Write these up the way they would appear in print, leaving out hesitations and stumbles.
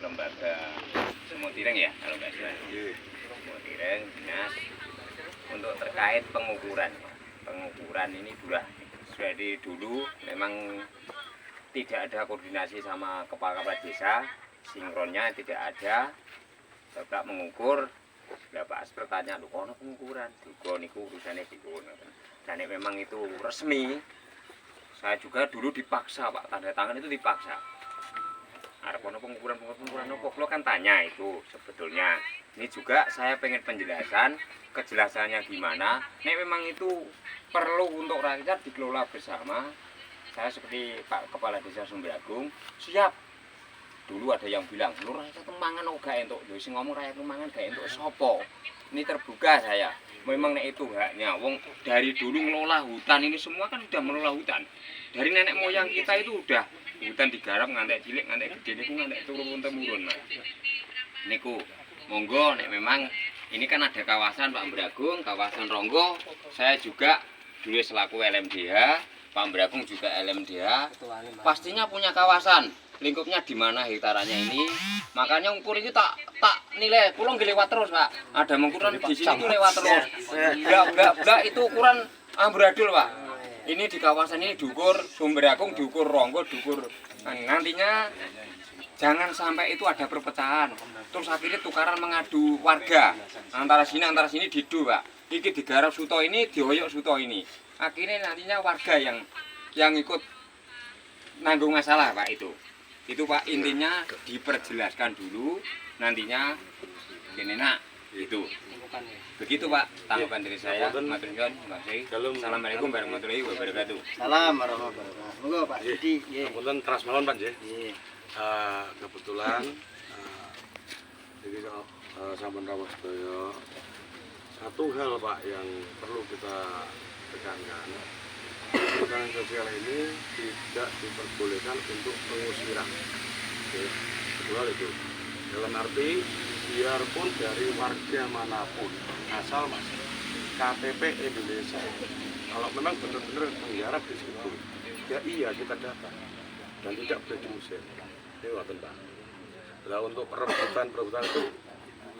lembaga Semutiring ya kalau nggak salah. Semutiring dinas untuk terkait pengukuran. Pengukuran ini sudah dari dulu memang tidak ada koordinasi sama kepala-kepala desa, sinkronnya tidak ada. Bapak mengukur, Bapak bertanya, "Lho kono pengukuran?" "Duga niku urusane dipun." Dan memang itu resmi. Saya juga dulu dipaksa, Pak, tanda tangan itu dipaksa. Ada pengukuran apa? Lo kan tanya itu sebetulnya. Ini juga saya pengen penjelasan, kejelasannya gimana. Nek memang itu perlu untuk rakyat dikelola bersama. Saya seperti Pak Kepala Desa Sumberagung, siap. Dulu ada yang bilang, "Lu rakyat mangan kok gak entuk." Lho sing ngomong rakyat mangan gak entuk sapa? Ini terbuka saya. Memang nek itu haknya. Wong dari dulu ngelola hutan ini semua kan sudah mengelola hutan. Dari nenek moyang kita itu udah hutan digarap ngantek cilik ngantek gede niku ngantek turun temurun. Niku monggo nek memang ini kan ada kawasan Pak Mberagung, kawasan Ronggo. Saya juga dulu selaku LMDH, Pak Mberagung juga LMDH. Pastinya punya kawasan. Lingkupnya di mana hektarannya ini. Makanya ukur itu tak nilai. Kula nggih lewat terus, Pak. Ada mengukuran di sini itu lewat terus. Enggak itu ukuran amburadul, Pak. Ini di kawasan ini diukur Sumberagung, diukur Ronggo, diukur. Nah, nantinya jangan sampai itu ada perpecahan. Terus akhirnya tukaran mengadu warga. Antara sini didu, Pak. Iki digarap suto ini, dioyok suto ini. Akhirnya nantinya warga yang ikut nanggung masalah, Pak, itu. Itu Pak intinya diperjelaskan dulu nantinya gini nak itu. Begitu Pak tanggapan dari saya. Matur nuwun, terima kasih. Assalamualaikum warahmatullahi wabarakatuh. Salam warahmatullahi wabarakatuh. Monggo Pak Didi nggih. Punten teras mawon Pak nggih. Nggih. Kebetulan iki sampun rawuh sedaya. Satu hal Pak yang perlu kita tekankan. Perhutanan sosial ini tidak diperbolehkan untuk pengusiran. Kedua itu, dalam arti biarpun dari warga manapun, asal mas KTP Indonesia, kalau memang benar-benar menggarap di situ, ya iya kita data dan tidak boleh diusir. Ini waten Pak. Nah untuk perebutan itu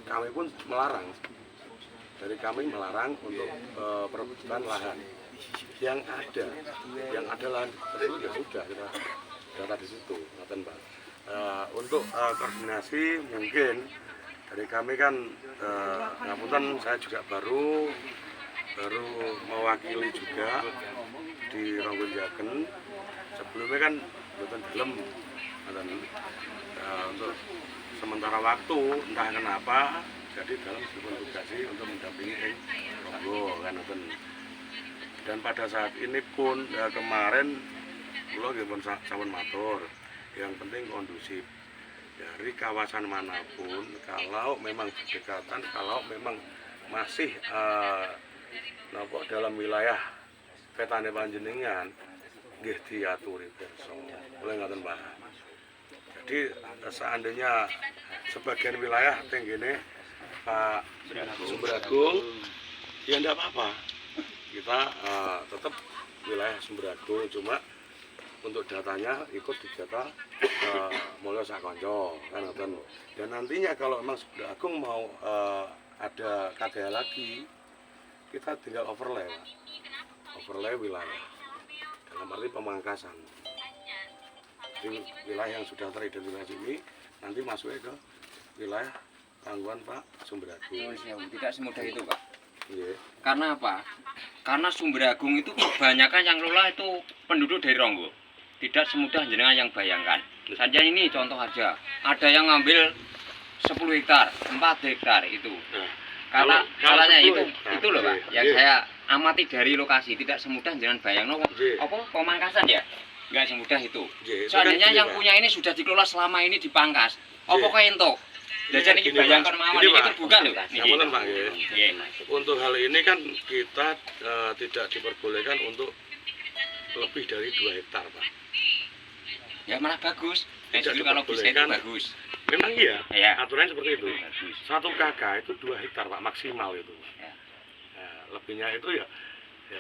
kami pun melarang. Dari kami melarang untuk perebutan lahan. Yang ada lahan tersebut ya sudah kita data di situ, ngaten Pak. Untuk koordinasi mungkin dari kami kan ngapunten saya juga baru mewakili juga di Ronggo Jaken. Sebelumnya kan mboten dalem untuk sementara waktu entah kenapa jadi dalam ditugasi untuk mendampingi Ronggo kan ngoten. Dan pada saat ini pun kemarin kula nggih pun sampun matur, yang penting kondusif. Dari kawasan manapun kalau memang berdekatan, kalau memang masih dalam wilayah petane panjenengan nggih diaturi pirsa. Mulai ngoten Pak. Jadi seandainya sebagian wilayah tenggene Pak Sumberagung ya enggak apa-apa. Kita tetap wilayah Sumberagung, cuma untuk datanya ikut didata Mulyo Sakonco kan ngoten. Dan nantinya kalau memang Sumberagung mau ada KDH lagi, kita tinggal overlay Pak. Overlay wilayah dalam arti pemangkasan. Jadi wilayah yang sudah teridentifikasi ini nanti masuknya ke wilayah tanggungan Pak Sumberagung. Tidak semudah itu, Pak. Yeah. Karena apa? Karena Sumberagung itu kebanyakan yang lola itu penduduk dari Ronggo. Tidak semudah jenengan yang bayangkan. Saja ini contoh aja. Ada yang ngambil 10 hektar, 4 hektar itu. Karena salahnya itu loh Pak. Yang saya amati dari lokasi tidak semudah jenengan bayang apa pemangkasan ya. Enggak semudah itu. Seandainya yang punya ini sudah dikelola selama ini dipangkas. Apa kok entuk? Jajan ini bayangkan mawon ini terbuka loh. Ngapunten Pak nggih. Untuk hal ini kan kita tidak diperbolehkan untuk lebih dari 2 hektar Pak. Ya malah bagus. Tidak kalau bisa itu bagus. Memang iya. Ya. Aturannya seperti itu. Bagus. 1 KK itu 2 hektar Pak maksimal itu. Ya. Nah, lebihnya itu ya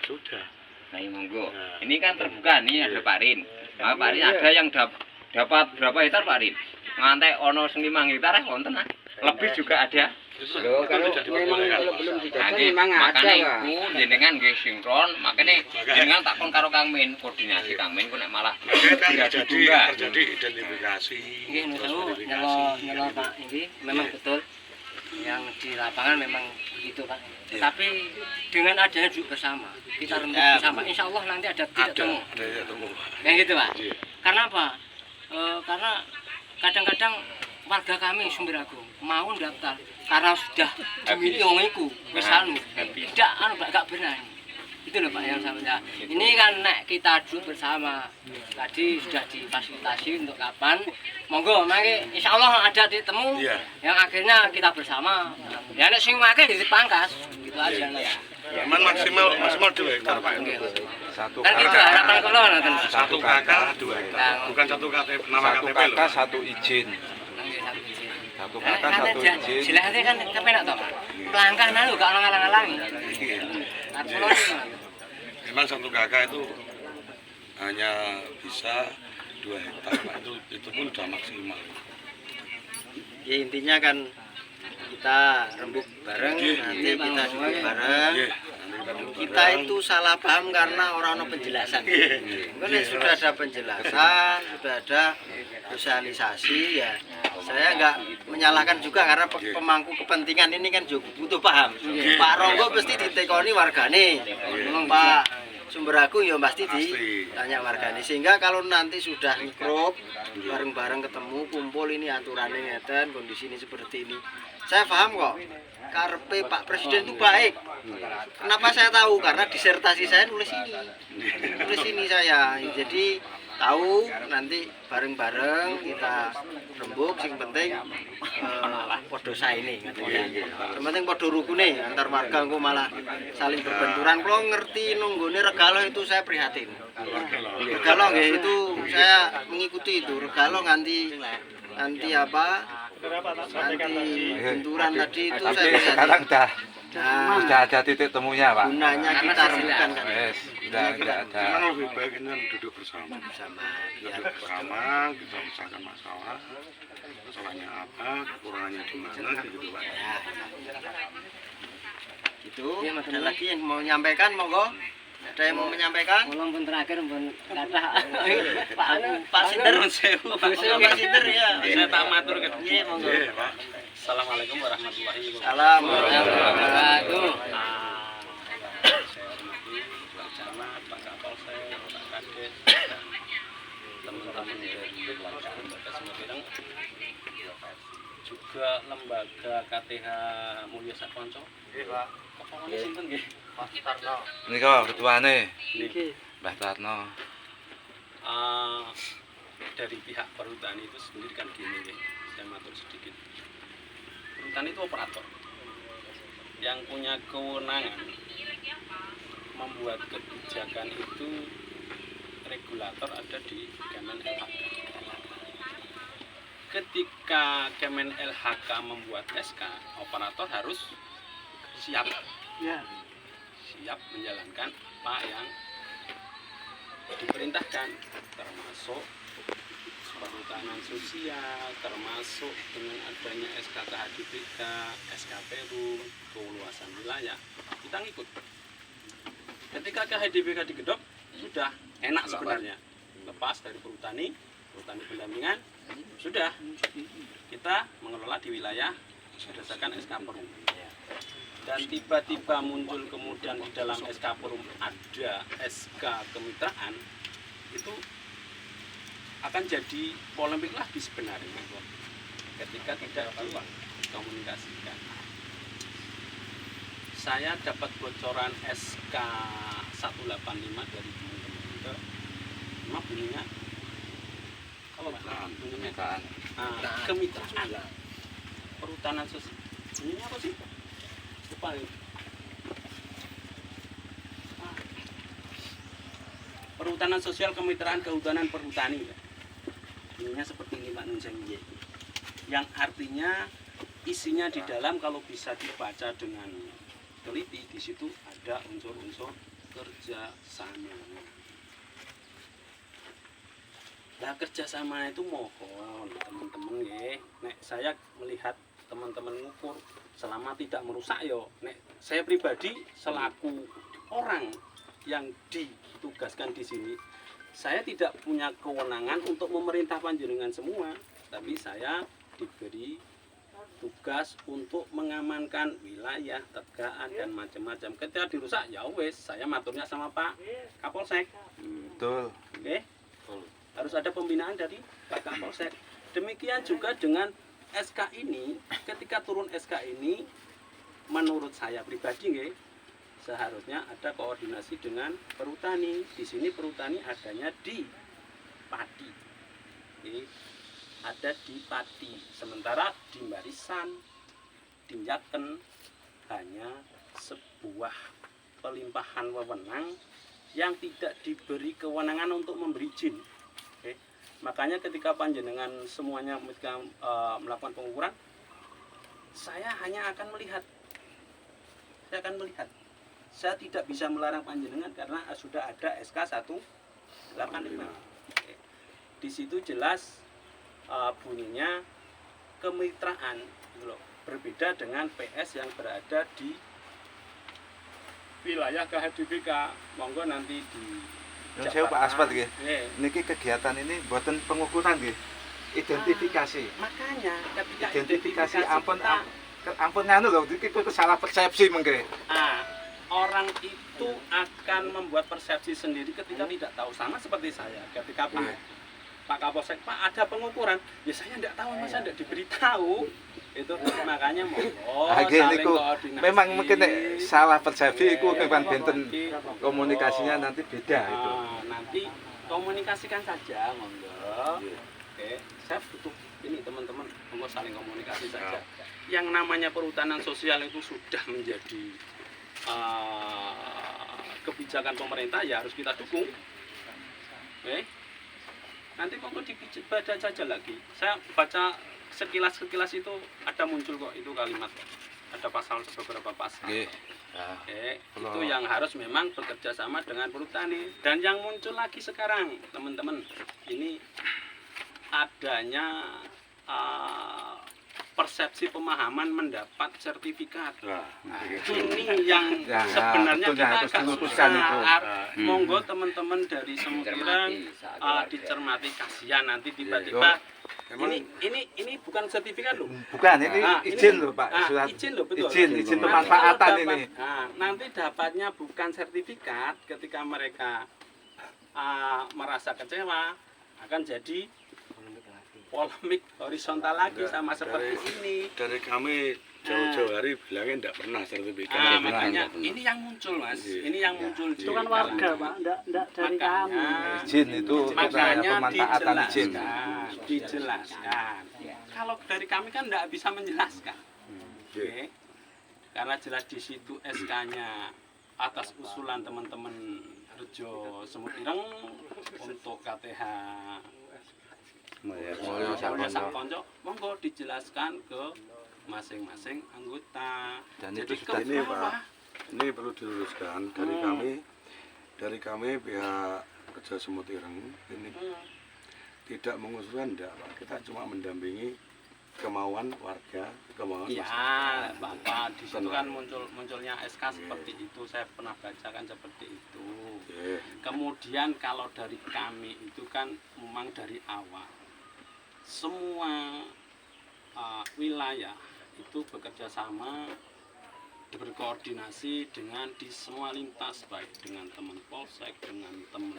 sudah. Nah, monggo. Nah, ini kan terbuka nih ada Pak Rin. Nah, Pak Rin ada yang dapat berapa hektar Pak Rin? ngantek ono sing 5 hektar wonten ah. Lebih juga ada. Loh, kalau tidak memang diperbolehkan, kalau Pak. belum Nah, dijaga nggih, memang ada makanya Pak. iku jenengan nggih sinkron, makanya jenengan takon karo Kang Min, koordinasi Kang Min ku nek malah Makanya kan tidak terjadi ditunda. identifikasi, Nggih, terus niku verifikasi. nyelo Pak ini memang betul. Yang di lapangan memang begitu Pak. Tetapi dengan adanya duduk bersama, kita rembuk bersama, insya Allah nanti ada titik temu. Ada ya temu. Yang gitu Pak. Iya. Karena apa? Karena kadang-kadang warga kami Sumberagung mau daftar karena sudah dimiliki wong iku wis anu. Tidak anu Pak, gak benar. Itu loh Pak yang saya. Ini kan nek kita duduk bersama. Tadi sudah difasilitasi untuk kapan. Monggo mangke insyaallah ada titik temu Iya. yang akhirnya kita bersama. Ya nek sing akeh dipangkas. Gitu aja lah. Cuman maksimal 2 hektar Pak. Nggih. Satu Kan itu kakak, harapan kula ngoten. Satu kakak 2 hektar. Bukan satu KTP, nama satu KTP loh. kakak satu izin. Nggih, satu izin. Satu Nah, kakak kan satu izin. silahnya kan kepenak toh Pak. Pelangkanan lho gak ngalang-alangi. Arep kula niku. Memang satu kakak itu hanya bisa 2 hektar Pak. Itu pun sudah maksimal. Ya intinya kan kita rembuk bareng, Iya. nanti kita duduk bareng. Iya, nanti kita duduk Kita bareng. itu salah paham karena orang penjelasan. Mungkin sudah ada penjelasan, sudah ada sosialisasi ya. Saya nggak menyalahkan juga karena pemangku kepentingan ini kan juga butuh paham. Pak Ronggo pasti ditekoni wargane. Pak Sumberagung ya pasti ditanya wargane. Sehingga kalau nanti sudah grup bareng-bareng ketemu kumpul ini aturannya ngeten, kondisi ini seperti ini. Saya paham kok. Karpe Pak Presiden itu baik. Kenapa saya tahu? Karena disertasi saya nulis ini. Nulis ini saya. Jadi tahu nanti bareng-bareng kita rembuk. Sing penting podo saene katanya. Yang penting podo rukune antar warga engko malah saling berbenturan. Kalau ngerti nunggone regalo itu saya prihatin. Regalo nggih itu saya mengikuti itu. Regalo nanti apa? Nanti benturan tadi itu Tapi saya prihatin. sekarang Nah, udah ada titik temunya Pak. gunanya kita rembukan kan Yes, udah ada. Memang lebih baik ini kan duduk bersama. bersama. Biar Duduk bersama, kita menyelesaikan masalah. Masalahnya apa, kekurangannya di mana, gitu Pak. ya. Gitu. Ada lagi yang mau menyampaikan monggo. Ada yang mau menyampaikan? Tolong pun terakhir pun kathah. Pak Pak Sinter. Pak Sinter ya. Saya tak matur ke. Iya, monggo. Iya Pak. Assalamualaikum warahmatullahi wabarakatuh. Salam. wabarakatuh. Saya hormati Pak Camat, Pak Kapolsek, Pak Kades, teman-teman dari warga Lembaga Semarang, juga lembaga KTH Mulya Sakonco. Iya, Pak. Kepangannya sinten nggih? Pak Tarno. Ini kok ketuane Niki. Mbah Tarno. Dari pihak perhutani itu sendiri kan gini nih, saya matur sedikit. Perhutani itu operator yang punya kewenangan membuat kebijakan itu, regulator ada di Kemen LHK. Ketika Kemen LHK membuat SK, operator harus siap menjalankan apa yang diperintahkan, termasuk perhutanan sosial, termasuk dengan adanya SK KHDBK, SK Perum, keluasan wilayah, kita ngikut. Ketika KHDBK digedok, sudah enak sebenarnya, lepas dari perhutani pendampingan, sudah kita mengelola di wilayah berdasarkan SK Perum. Dan tiba-tiba muncul kemudian di dalam SK Perum ada SK kemitraan, itu akan jadi polemik lagi sebenarnya ketika tidak dikomunikasikan. Saya dapat bocoran SK 185 dari teman-teman itu, memang bunyinya apa Pak? Bunyinya kemitraan, perhutanan sosial. Bunyinya apa sih? Lupa nih. Perhutanan sosial, kemitraan, kehutanan, perhutani. Ininya seperti ini Pak Nunseng, yang artinya isinya di dalam kalau bisa dibaca dengan teliti, di situ ada unsur-unsur kerjasama. Nah, kerjasama itu mohon teman-teman ya. Nek saya melihat teman-teman ngukur selama tidak merusak yo. Nek saya pribadi selaku orang yang ditugaskan di sini, saya tidak punya kewenangan untuk memerintah panjenengan semua, tapi saya diberi tugas untuk mengamankan wilayah, tegaan dan macam-macam. Ketika dirusak ya wes, saya maturnya sama Pak Kapolsek. Betul. Oke. Harus ada pembinaan dari Pak Kapolsek. Demikian juga dengan SK ini, ketika turun SK ini, menurut saya pribadi, nggih, seharusnya ada koordinasi dengan perhutani. Di sini perhutani adanya di Pati, nggih, ada di Pati. Sementara di Barisan, di Jaken hanya sebuah pelimpahan wewenang yang tidak diberi kewenangan untuk memberi izin. Oke. Makanya ketika panjenengan semuanya ketika melakukan pengukuran, saya hanya akan melihat. Saya akan melihat. Saya tidak bisa melarang panjenengan karena sudah ada SK 185. Oke. Di situ jelas bunyinya kemitraan gitu loh. Berbeda dengan PS yang berada di wilayah KHDPK. Monggo nanti di Yang saya Pak Aspat nggih. Nggih. Niki kegiatan ini buatan pengukuran nggih. Identifikasi. Makanya ketika Identifikasi ampun kita, ampun nganu lho iki kok salah persepsi mengke. orang itu akan membuat persepsi sendiri ketika tidak tahu. Sama seperti saya ketika Pak Kapolsek, Pak ada pengukuran, ya saya tidak tahu, masa tidak diberitahu. Itu makanya saling koordinasi. Memang mungkin salah persepsi itu kan benten komunikasinya nanti beda itu. Nanti komunikasikan saja, monggo. Oke, saya butuh ini teman-teman, monggo saling komunikasi saja. Yang namanya perhutanan sosial itu sudah menjadi kebijakan pemerintah, ya harus kita dukung. Oke. Nanti monggo dibaca saja lagi. Saya baca sekilas itu ada muncul kok itu kalimat. Ada pasal beberapa pasal. Itu yang harus memang bekerja sama dengan perhutani. Dan yang muncul lagi sekarang, teman-teman, ini adanya persepsi pemahaman mendapat sertifikat. Ini yang sebenarnya kita agak susah. Monggo teman-teman dari Semutiran dicermati, kasihan nanti tiba-tiba ini bukan sertifikat loh. Bukan, ini izin loh Pak. Izin loh, betul. Izin pemanfaatan ini. Nanti dapatnya bukan sertifikat, ketika mereka merasa kecewa akan jadi polemik horizontal lagi sama seperti ini. Dari kami jauh-jauh hari bilangnya tidak pernah sertifikat. Makanya ini yang muncul Mas, ini yang muncul Itu kan warga Pak, enggak dari kami. Izin itu Makanya pemanfaatan izin. dijelaskan. Kalau dari kami kan tidak bisa menjelaskan. Oke. Karena jelas di situ SK-nya atas usulan teman-teman Rejo Semut Ireng untuk KTH Mulyo Sakonco, monggo dijelaskan ke masing-masing anggota. Dan jadi itu sudah ini Pak, ini perlu diluruskan dari kami pihak Rejo Semut Ireng ini tidak mengusulkan enggak Pak, kita cuma mendampingi kemauan warga, kemauan masyarakat. Bapak di situ kan munculnya SK seperti itu, saya pernah bacakan seperti itu. Kemudian kalau dari kami itu kan memang dari awal semua wilayah itu bekerja sama, berkoordinasi dengan di semua lintas, baik dengan teman Polsek, dengan teman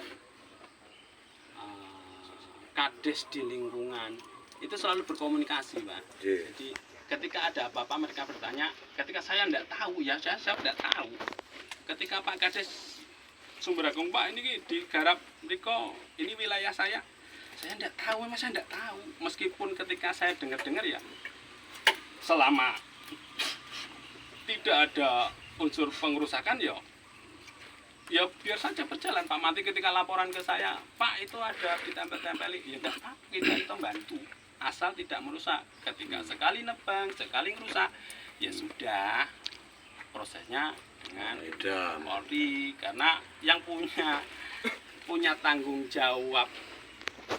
Kades di lingkungan, itu selalu berkomunikasi Pak. Jadi ketika ada apa-apa mereka bertanya, ketika saya tidak tahu ya saya tidak tahu. Ketika Pak Kades Sumber Agung, Pak ini digarap ini wilayah saya tidak tahu, mas saya tidak tahu. Meskipun ketika saya dengar ya, selama tidak ada unsur pengerusakan ya biar saja berjalan Pak. Mati ketika laporan ke saya, Pak itu ada ditempel-tempeli, ya tidak apa, kita itu bantu asal tidak merusak. Ketika sekali nebang, sekali merusak, ya sudah prosesnya dengan Polri, karena yang punya tanggung jawab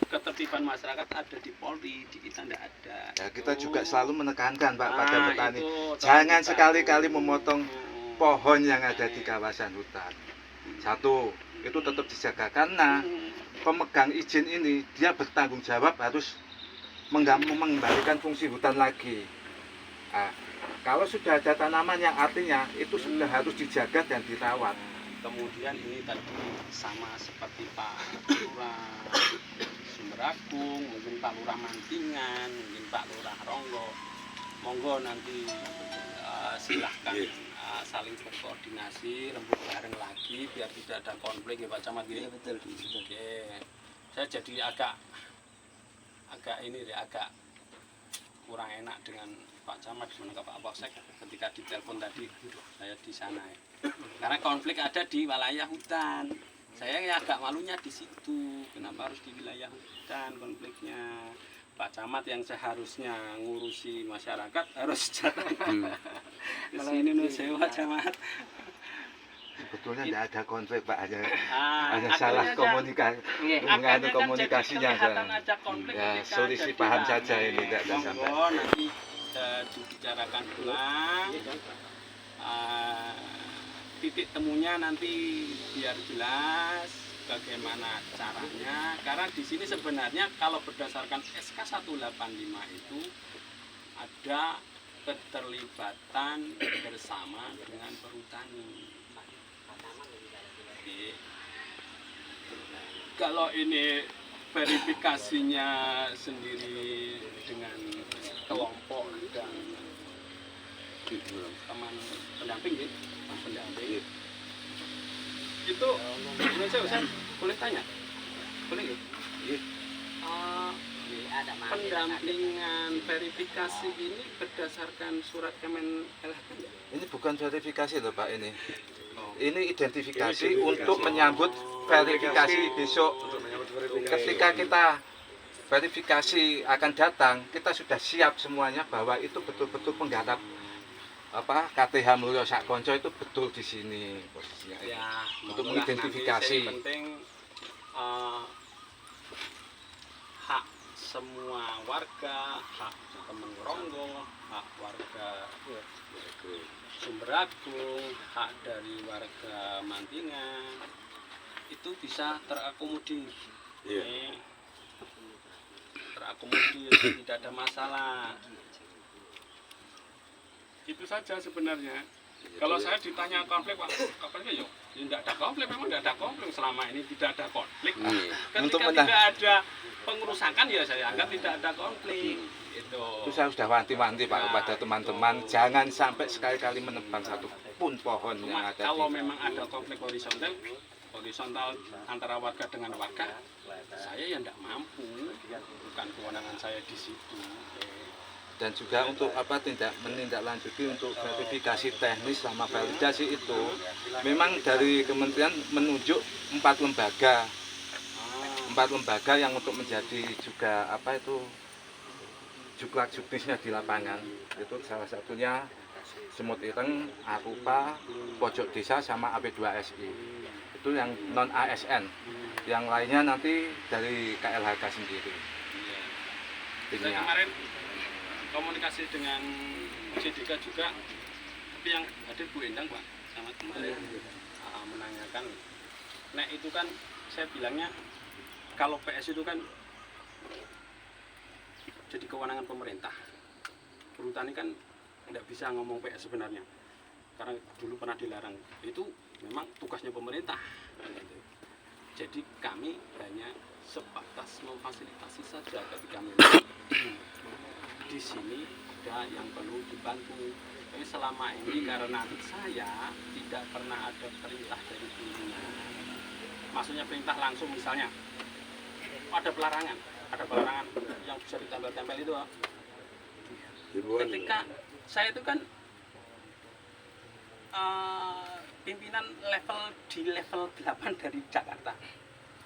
ketertiban masyarakat ada di Polri, di kita tidak ada. Ya, kita juga selalu menekankan Pak pada Nah, petani, itu jangan kita- sekali-kali memotong pohon yang ada di kawasan hutan. Satu, itu tetap dijaga karena pemegang izin ini dia bertanggung jawab harus mengembalikan fungsi hutan lagi. Nah, kalau sudah ada tanaman yang artinya itu sudah harus dijaga dan dirawat. Kemudian ini tadi sama seperti Pak Lurah Sumberagung, mungkin Pak Lurah Mantingan, mungkin Pak Lurah Ronggo. Monggo nanti silahkan saling berkoordinasi, rembuk bareng lagi biar tidak ada konflik ya Pak Camat. Ya, betul. Oke. Saya jadi agak ini deh, agak kurang enak dengan Pak Camat dengan Pak Polsek ketika ditelepon tadi saya di sana ya. Karena konflik ada di wilayah hutan. Saya ya agak malunya di situ. Kenapa harus di wilayah hutan konfliknya? Pak Camat yang seharusnya ngurusi masyarakat harus datang ke sini nih Pak Camat. Sebetulnya tidak ada konflik Pak, hanya Akhirnya salah aja- komunikasi, akhirnya kan komunikasinya jadi kelihatan saja. aja konflik Ya, ketika selisih jadi paham rame. saja ini, tidak ada Monggo, sampai. nanti dibicarakan ulang. Titik temunya nanti biar jelas bagaimana caranya. Karena di sini sebenarnya kalau berdasarkan SK 185 itu ada keterlibatan bersama dengan perhutani. Jadi, kalau ini verifikasinya sendiri dengan kelompok dan teman pendamping ya, teman pendamping itu saya boleh tanya, boleh ya? Pendampingan verifikasi ini berdasarkan surat Kemen LHK ya? Ini bukan verifikasi loh Pak ini. Oh. Ini identifikasi untuk menyambut verifikasi besok. Ketika kita verifikasi akan datang, kita sudah siap semuanya bahwa itu betul-betul penggarap KTH Mulyo Sakkonco itu betul di sini posisinya. Ya, Untuk monggolah, mengidentifikasi. nanti yang penting hak semua warga, hak teman Ronggo, hak warga Sumberagung, hak dari warga Mantingan itu bisa terakomodir. Iya. Terakomodir, tidak ada masalah. Itu saja sebenarnya. Kalau saya ditanya konflik, Pak, konfliknya yuk, tidak ada konflik, memang tidak ada konflik selama ini tidak ada konflik. Untuk Ketika tidak ada pengerusakan ya saya anggap tidak ada konflik. Itu. saya sudah wanti-wanti Pak kepada teman-teman, jangan sampai sekali-kali menebang satu pun pohon yang Cuma ada kalau di. memang ada konflik horizontal antara warga dengan warga, saya ya tidak mampu, bukan kewenangan saya di situ. Dan juga untuk menindaklanjuti untuk verifikasi teknis sama validasi itu memang dari kementerian menunjuk 4 lembaga yang untuk menjadi juga juklak juknisnya di lapangan. Itu salah satunya Semut Ireng, Arupa, Pojok Desa sama AP2SI. Itu yang non ASN. Yang lainnya nanti dari KLHK sendiri. Saya Timnya. kemarin komunikasi dengan CDK juga, tapi yang hadir Bu Endang Pak, sama kemarin menanyakan, nah itu kan saya bilangnya kalau PS itu kan jadi kewenangan pemerintah. Perhutani kan tidak bisa ngomong PS sebenarnya, karena dulu pernah dilarang. Itu memang tugasnya pemerintah. Jadi kami hanya sebatas memfasilitasi saja ketika memang di sini ada yang perlu dibantu. Tapi selama ini karena saya tidak pernah ada perintah dari pimpinan. Maksudnya perintah langsung, misalnya ada pelarangan yang bisa ditempel-tempel itu. Ketika saya itu kan pimpinan di level 8 dari Jakarta,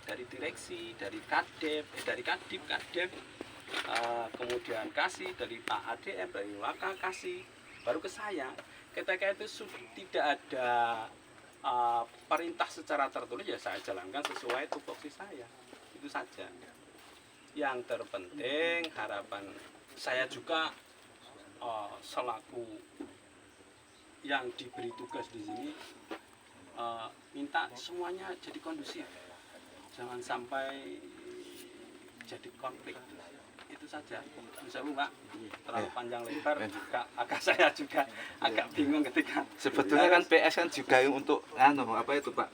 dari direksi, dari Kadep, kemudian Kasih, dari Pak ADM, dari Wakal Kasih, baru ke saya. Ketika itu tidak ada perintah secara tertulis, ya saya jalankan sesuai tupoksi saya, itu saja. yang terpenting harapan saya juga selaku yang diberi tugas di sini minta semuanya jadi kondusif, jangan sampai jadi konflik. Itu saja. Bisa Pak, terlalu panjang lebar juga saya juga agak bingung ketika Sebetulnya kan PS kan juga untuk apa itu Pak,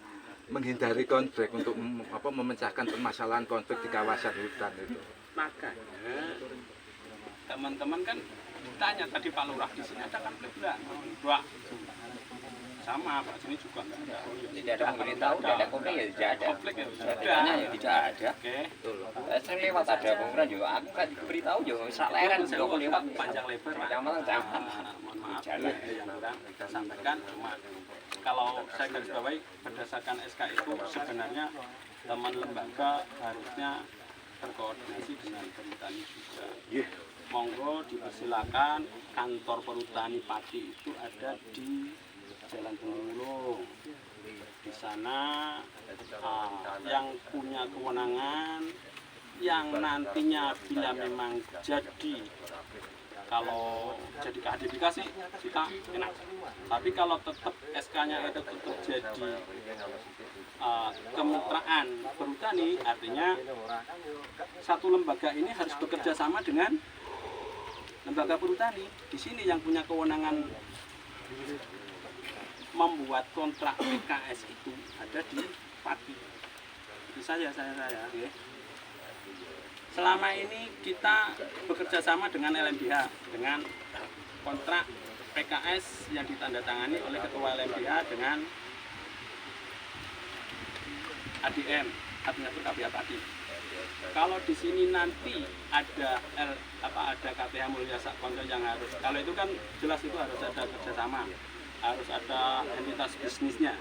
menghindari konflik, untuk memecahkan permasalahan konflik di kawasan hutan itu. makanya teman-teman kan tanya tadi Pak Lurah, di sini ada konflik enggak? Sama Pak, sini juga enggak ada. Tidak ada pemberitahu, tidak ada konflik ya tidak ada. Konflik ya Setidaknya ya tidak ada. Oke. Sering lewat ada pengukuran juga, aku kan diberitahu juga, sak leren juga aku lewat. Panjang lebar Pak. Jangan jangan. Mohon maaf yang kurang kita sampaikan, cuma kalau saya garis bawahi berdasarkan SK itu sebenarnya teman lembaga harusnya berkoordinasi dengan perhutani juga. Monggo dipersilakan, kantor perhutani Pati itu ada di Jalan Pemulung. Di sana yang punya kewenangan, yang nantinya bila memang jadi, kalau jadi keadifikasi kita enak. Tapi kalau tetap SK-nya itu tetap jadi kemitraan perhutani, artinya satu lembaga ini harus bekerja sama dengan lembaga perhutani. Di sini yang punya kewenangan membuat kontrak PKS itu ada di Pati. Itu saja saya. Okay. Selama ini kita bekerja sama dengan LMBH, dengan kontrak PKS yang ditandatangani oleh Ketua LMBH dengan ADM, Administrator KPH Pati. Kalau di sini nanti ada ada KPH Mulya Sakkonco yang harus, kalau itu kan jelas itu harus ada kerjasama, harus ada entitas bisnisnya,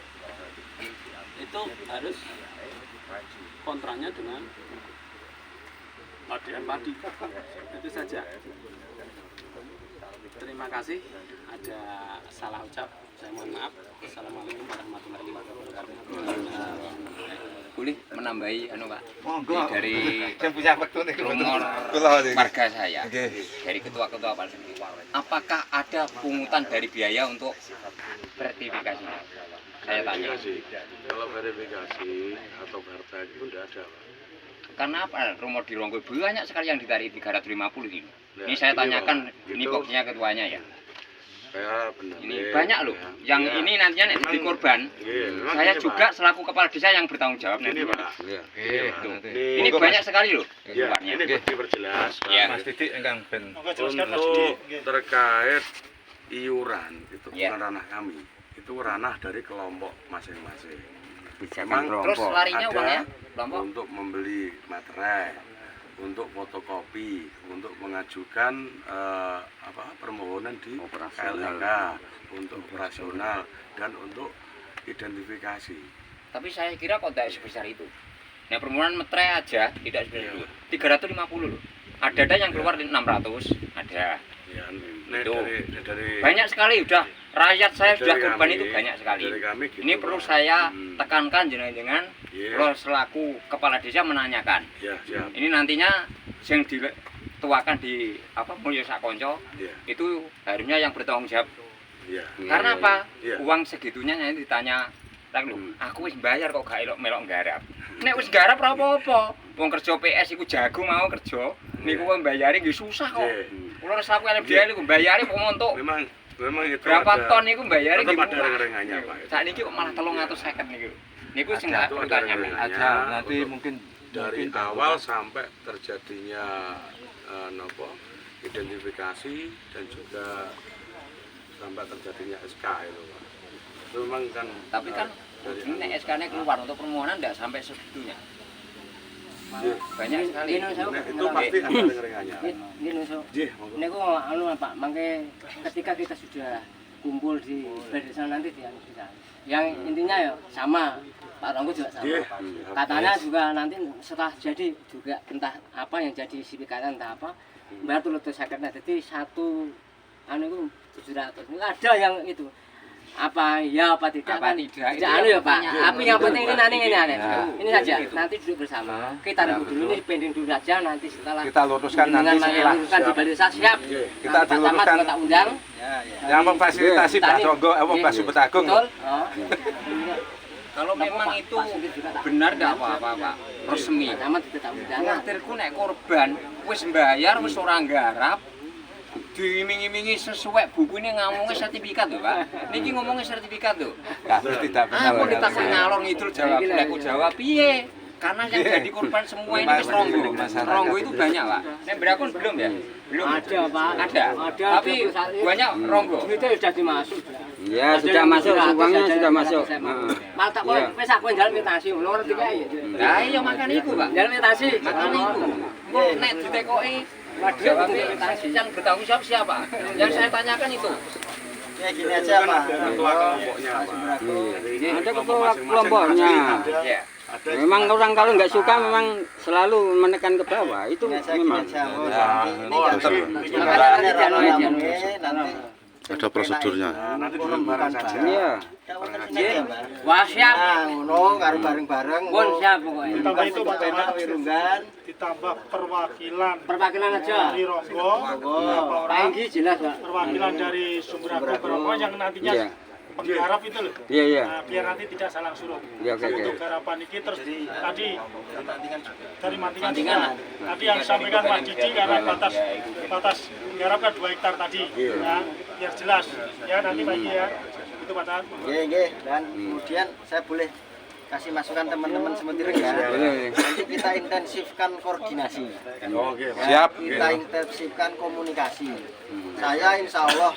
itu harus kontraknya dengan ADM Pati. Itu saja. Terima kasih. Ada salah ucap, saya mohon maaf. Assalamualaikum warahmatullahi wabarakatuh. Boleh menambahi Pak? Monggo. Dari yang punya waktu nih rumor warga saya, dari ketua-ketua Pak, apakah ada pungutan dari biaya untuk sertifikasi? Saya tanya. Kalau verifikasi atau harta itu tidak ada Pak. Karena apa? Rumor di Ronggo banyak sekali yang ditarik 350 ini. Nah, Ini saya ini, tanyakan, Pak, ini itu boxnya ketuanya ya. Saya benar. Ini banyak loh. Yang Ya. ini nantinya nek jadi korban. Iya, memang Saya gini, juga Pak. selaku kepala desa yang bertanggung jawab Ini nanti. Pak. Iya. Itu. Ini banyak sekali loh. Ya, keluarnya. ini diperjelas Pak. Ya. Mas Didik engkang ben. Untuk terkait iuran itu Ya. bukan ranah kami, itu ranah dari kelompok masing-masing. Memang Memang terus larinya ada uangnya kelompok. untuk membeli materai, untuk fotokopi, untuk mengajukan permohonan di KLHK, untuk operasional dan untuk identifikasi. Tapi saya kira kok tidak sebesar itu. Nah, permohonan materai aja tidak sebesar itu. 350 loh. Ada yang keluar di 600, ada. Ya, ini Itu. dari Banyak sekali udah rakyat saya Dari sudah korban kami, itu banyak sekali. dari kami gitu, Ini perlu Pak. saya tekankan jenengan Iya. kalau selaku kepala desa menanyakan. Ya, siap. Ini nantinya yang dituakan di Mulya Sakkonco Ya, itu harusnya yang bertanggung jawab. ya. Karena apa? Iya. Uang segitunya nanti ditanya, "Rek lho, Hmm. aku wis bayar kok gak melok nggarap." Nek wis nggarap ora apa-apa. Wong kerja PS iku jago mau kerja, niku kok mbayari nggih susah kok. Iya. Kulo selaku LMDL iku mbayari kok montok. Memang itu Berapa ada, ton niku mbayari tetap nggih ada murah. ringan-ringannya, Pak. Saat ini kok malah 350 niku. Niku sing Ada, gak itu perlu ada tanya. ringan-ringannya. Ada nanti Untuk mungkin dari awal sampai terjadinya identifikasi dan juga sampai terjadinya SK itu Pak. Itu memang kan Tapi kan dari ini nek SK-nya keluar untuk permohonan enggak sampai segitunya. Banyak sekali. itu pasti ada ringan-ringannya. Gini so, Jih, monggo. niku Pak, mangke ketika kita sudah kumpul di barisan nanti di sana. Yang intinya ya sama, Pak Ronggo juga sama. Jih, Katanya juga nanti setelah jadi juga entah apa yang jadi sipikatan entah apa, bayar turut sakitnya. Jadi satu itu 700. Ini ada yang itu. apa ya apa tidak Apa kan tidak, itu anu ya Pak. pertanyaan. Tapi yang penting ini nanti ini aneh. Ya. Ini saja. Gitu. Nanti duduk bersama. Kita ribut dulu ini pending dulu saja nanti setelah Kita luruskan nanti dengan setelah luruskan di balik saya siap. Kita Nanti Pak Camat diluruskan. juga tak undang. yang memfasilitasi Pak Songgo, Pak Subet Agung. Betul. Oh. Kalau memang itu benar tidak apa-apa Pak, resmi. Pak Camat juga tak undang. Khawatirku nek korban wis mbayar wis ora nggarap diiming-imingi sesuai buku ini ngomongnya sertifikat tuh Pak. Niki ngomongnya sertifikat tuh. Tapi tidak benar. Aku ditakut ngalor ngidul jawab, aku jawab piye? Karena yang jadi korban semua ini wis ronggo. Ronggo itu banyak Pak. Nek berakun belum ya? Belum. Ada Pak. Ada. Tapi banyak ronggo. Itu sudah dimasuk. Ya sudah masuk, uangnya sudah masuk. Mal tak kowe wis aku njaluk mitasi ngono ngerti kae. Lah iya makan iku Pak. Njaluk mitasi. Makan iku. Kok nek ditekoki jawabnya yang bertanggung jawab siapa? Yang saya tanyakan itu. Ya gini aja Pak. Ketua kelompoknya Pak. Ada ketua kelompoknya. Ya. Memang orang kalau nggak suka memang selalu menekan ke bawah. Itu Gini aja, memang. gini aja. Oh, Ya, nanti ini kan nanti Ada prosedurnya. nanti lembaran saja. Iya. Wah siap. Nah, ngono karo bareng-bareng. Pun siap pokoknya. Ditambah itu Pak Camat, Wirunggan. ditambah perwakilan Perwakilan aja. dari Ronggo, beberapa Pak orang, Enggi jelas Pak. perwakilan dari Sumber Agung beberapa yang nantinya Iya. penggarap itu loh. Iya, iya. Nah, biar nanti tidak salah suruh. Iya, oke, oke. Untuk garapan ini terus tadi dari Mantingan juga. Mantingan. Tadi yang disampaikan Pak Cici karena batas garap kan 2 hektar tadi. Ya, biar jelas. Ya nanti Pak Iki ya. Itu Pak Tan. Nggih, dan kemudian saya boleh kasih masukan teman-teman sementireng ya. Nanti kita intensifkan koordinasi. Oke, Siap. Kita intensifkan komunikasi. Saya insya Allah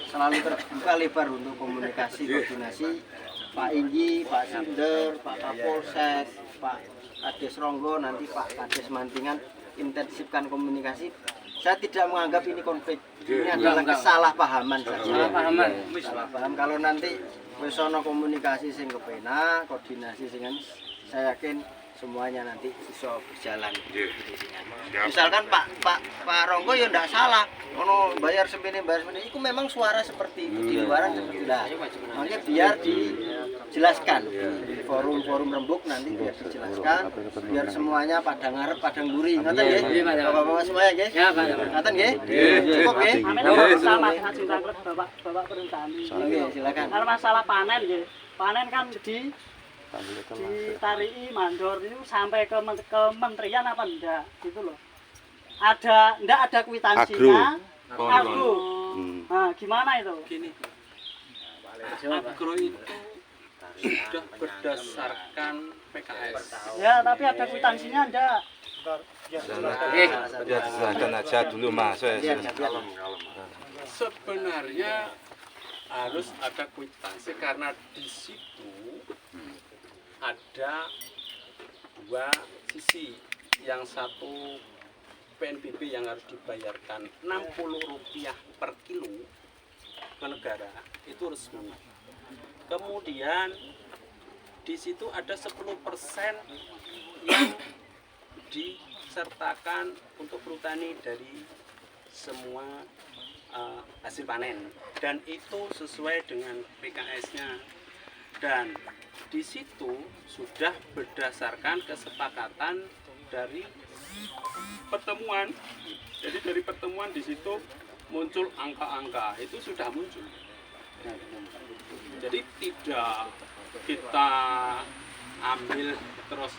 selalu terbuka lebar untuk komunikasi, koordinasi. Pak Inggi, Pak Sinder, Pak Kapolsek, Pak Kades Ronggo, nanti Pak Kades Mantingan, intensifkan komunikasi. Saya tidak menganggap ini konflik. Ini adalah kesalahpahaman saja. Kesalahpahaman. Salah paham. Kalau nanti wis ana komunikasi sing kepenak, koordinasi sing saya yakin semuanya nanti bisa berjalan. Misalkan Pak Ronggo ya ndak salah, ono bayar sepene, itu memang suara seperti itu di luaran seperti itu. Makanya biar dijelaskan di forum-forum rembuk nanti biar dijelaskan, biar semuanya pada ngarep, pada nguri. Ngoten nggih? Bapak-bapak semuanya nggih? Ya Pak. Ngoten nggih? Cukup nggih? Sama ngajeng tanglet Bapak Perintani. Oke, silakan. Karena masalah panen nggih. Panen kan ditariki mandor itu sampai ke kementerian apa enggak gitu loh. Enggak ada kwitansinya. Agro. Nah, gimana itu? Gini, agro itu sudah berdasarkan PKS. Ya, tapi ada kwitansinya enggak? Ya silahkan aja dulu Mas. Sebenarnya harus ada kwitansi karena di situ ada 2 sisi. Yang satu PNBP yang harus dibayarkan Rp60 per kilo ke negara, itu resmi. Kemudian di situ ada 10% yang disertakan untuk perhutani dari semua hasil panen, dan itu sesuai dengan PKS-nya. Dan di situ sudah berdasarkan kesepakatan dari pertemuan. Jadi dari pertemuan di situ muncul angka-angka, itu sudah muncul. Jadi tidak kita ambil terus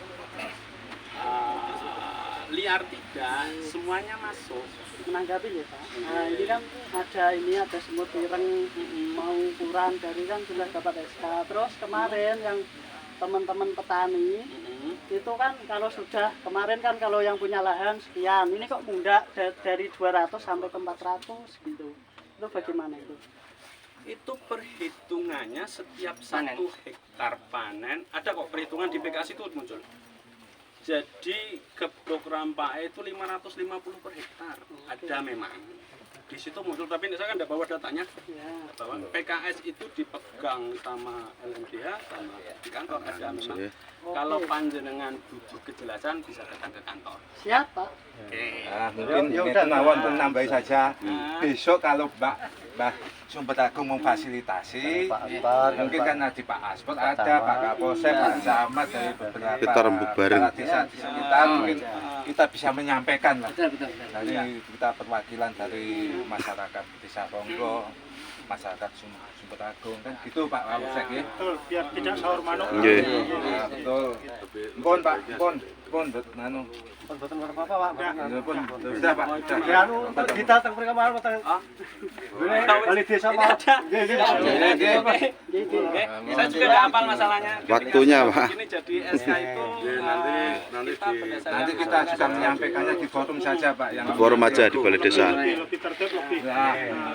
liar, tidak, semuanya masuk. Menanggapi ya Pak. Nah, ini kan ada semut ireng mau ukuran dari kan sudah dapat SK. Terus kemarin yang teman-teman petani itu kan kalau sudah kemarin kan kalau yang punya lahan sekian, ini kok mudah dari 200 sampai ke 400 gitu. Itu bagaimana itu? Itu perhitungannya setiap 1 hektar panen, ada kok perhitungan di PKS itu muncul. Jadi ke program PAE itu 550 per hektar, ada memang. Di situ muncul, tapi saya kan tidak bawa datanya. Bahwa PKS itu dipegang sama LMDH, sama di kantor ada memang. Kalau panjenengan butuh kejelasan bisa datang ke kantor. Siap Pak. Oke. Nah, mungkin ini mawon pun nambahi saja. Besok kalau Mbak Mbah Sumpet Agung memfasilitasi, mungkin kan di Pak Aspot ada, Pak Kapolsek, Pak Camat dari beberapa kepala desa di sekitar, mungkin kita bisa menyampaikan lah. Dari kita perwakilan dari masyarakat Desa Ronggo, masyarakat Sumpet Agung kan gitu Pak Kapolsek ya. Betul, biar tidak sahur manuk. Nah, betul. Pun Pak, pun nanu. Betul apa-apa, Pak. Pun sudah Pak, sudah. Ya anu kita teng mriki mawon teng. Bali desa mawon. Saya juga nggak hafal masalahnya. Waktunya, Pak. Ini jadi SK itu Nanti kita sudah menyampaikannya di forum saja Pak yang Forum aja di Balai Desa. Lebih tertib lebih. Ya.